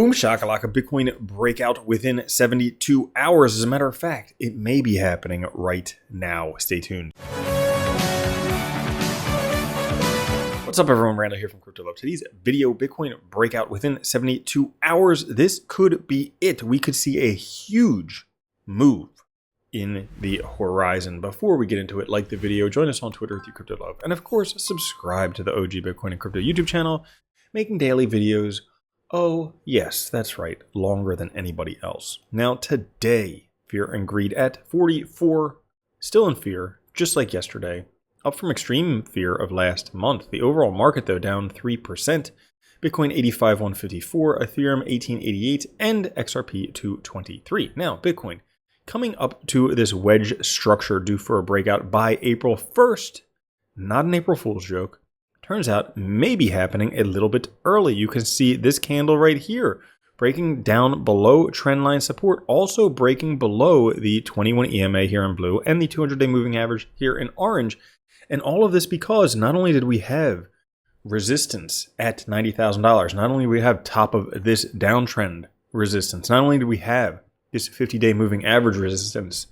Boom shakalaka, Bitcoin breakout within 72 hours. As a matter of fact, it may be happening right now. Stay tuned. What's up, everyone? Randall here from Crypto Love. Today's video, Bitcoin breakout within 72 hours. This could be it. We could see a huge move in the horizon. Before we get into it, like the video, join us on Twitter with Crypto Love, and of course, subscribe to the OG Bitcoin and Crypto YouTube channel, making daily videos. Oh, yes, that's right, longer than anybody else. Now, today, fear and greed at 44, still in fear, just like yesterday, up from extreme fear of last month. The overall market, though, down 3%. Bitcoin 85,154, Ethereum 1888, and XRP 223. Now, Bitcoin coming up to this wedge structure due for a breakout by April 1st. Not an April Fool's joke. Turns out may be happening a little bit early. You can see this candle right here breaking down below trendline support, also breaking below the 21 EMA here in blue and the 200-day moving average here in orange. And all of this because not only did we have resistance at $90,000, not only do we have top of this downtrend resistance, not only do we have this 50-day moving average resistance,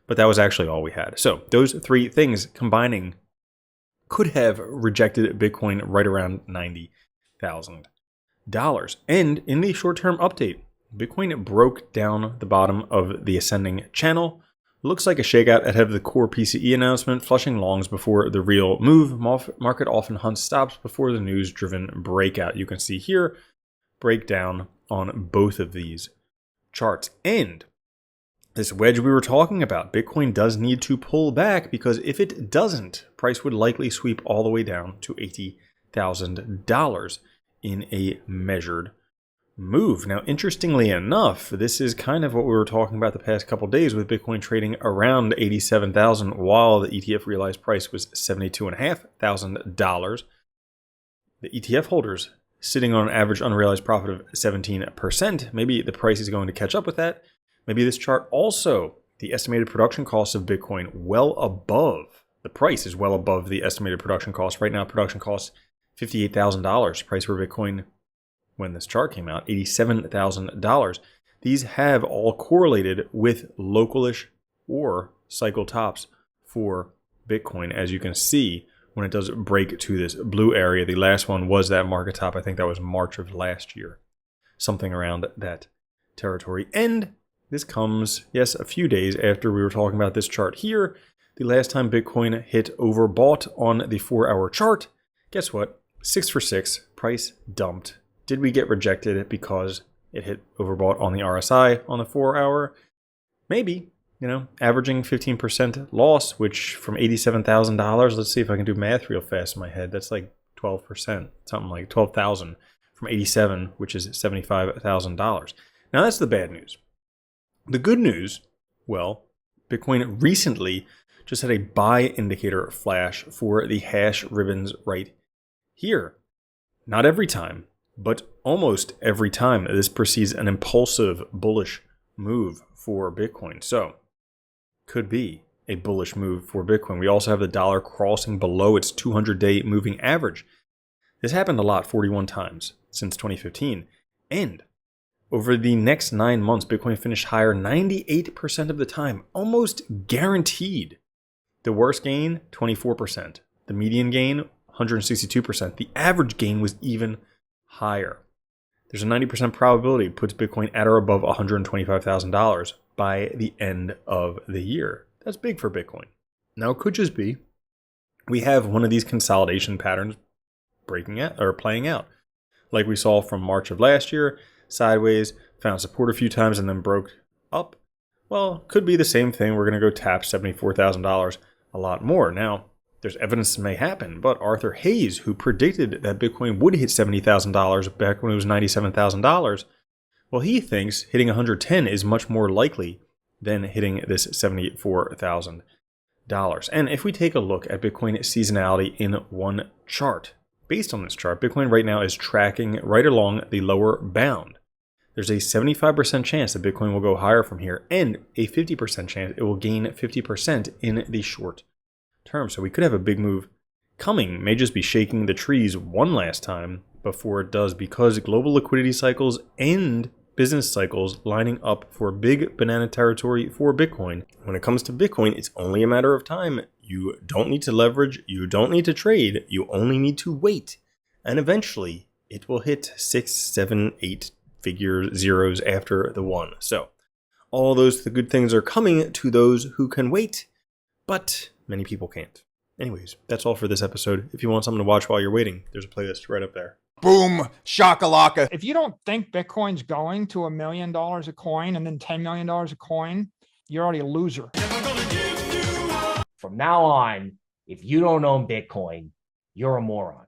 but that was actually all we had. So those three things combining could have rejected Bitcoin right around $90,000. And in the short-term update, Bitcoin broke down the bottom of the ascending channel. Looks like a shakeout ahead of the core PCE announcement, flushing longs before the real move. Market often hunts stops before the news-driven breakout. You can see here, breakdown on both of these charts. And this wedge we were talking about, Bitcoin does need to pull back, because if it doesn't, price would likely sweep all the way down to $80,000 in a measured move. Now, interestingly enough, this is kind of what we were talking about the past couple days, with Bitcoin trading around 87,000 while the ETF realized price was $72,500. The ETF holders sitting on an average unrealized profit of 17%. Maybe the price is going to catch up with that. Maybe this chart also, the estimated production cost of Bitcoin well above, the price is well above the estimated production cost. Right now, production costs $58,000. Price for Bitcoin when this chart came out, $87,000. These have all correlated with localish or cycle tops for Bitcoin, as you can see when it does break to this blue area. The last one was that market top. I think that was March of last year, something around that territory. And this comes, yes, a few days after we were talking about this chart here. The last time Bitcoin hit overbought on the 4-hour chart, guess what? 6 for 6, price dumped. Did we get rejected because it hit overbought on the RSI on the 4-hour? Maybe, averaging 15% loss, which from $87,000, let's see if I can do math real fast in my head. That's like 12%, something like 12,000 from 87, which is $75,000. Now that's the bad news. The good news, well, Bitcoin recently just had a buy indicator flash for the hash ribbons right here. Not every time, but almost every time this precedes an impulsive bullish move for Bitcoin. So, could be a bullish move for Bitcoin. We also have the dollar crossing below its 200-day moving average. This happened a lot, 41 times since 2015. And over the next 9 months, Bitcoin finished higher 98% of the time, almost guaranteed. The worst gain, 24%. The median gain, 162%. The average gain was even higher. There's a 90% probability puts Bitcoin at or above $125,000 by the end of the year. That's big for Bitcoin. Now, it could just be we have one of these consolidation patterns playing out, like we saw from March of last year. Sideways, found support a few times, and then broke up. Well, could be the same thing. We're going to go tap $74,000 a lot more. Now, there's evidence this may happen, but Arthur Hayes, who predicted that Bitcoin would hit $70,000 back when it was $97,000, well, he thinks hitting 110 is much more likely than hitting this $74,000. And if we take a look at Bitcoin seasonality in one chart, based on this chart, Bitcoin right now is tracking right along the lower bound. There's a 75% chance that Bitcoin will go higher from here, and a 50% chance it will gain 50% in the short term. So we could have a big move coming. May just be shaking the trees one last time, before it does, because global liquidity cycles and business cycles lining up for big banana territory for Bitcoin. When it comes to Bitcoin, it's only a matter of time. You don't need to leverage. You don't need to trade. You only need to wait. And eventually, it will hit 6, 7, 8 figure zeros after the 1. So all those good things are coming to those who can wait, but many people can't. Anyways, that's all for this episode. If you want something to watch while you're waiting, there's a playlist right up there. Boom, shakalaka. If you don't think Bitcoin's going to $1 million a coin and then $10 million a coin, you're already a loser. From now on, if you don't own Bitcoin, you're a moron.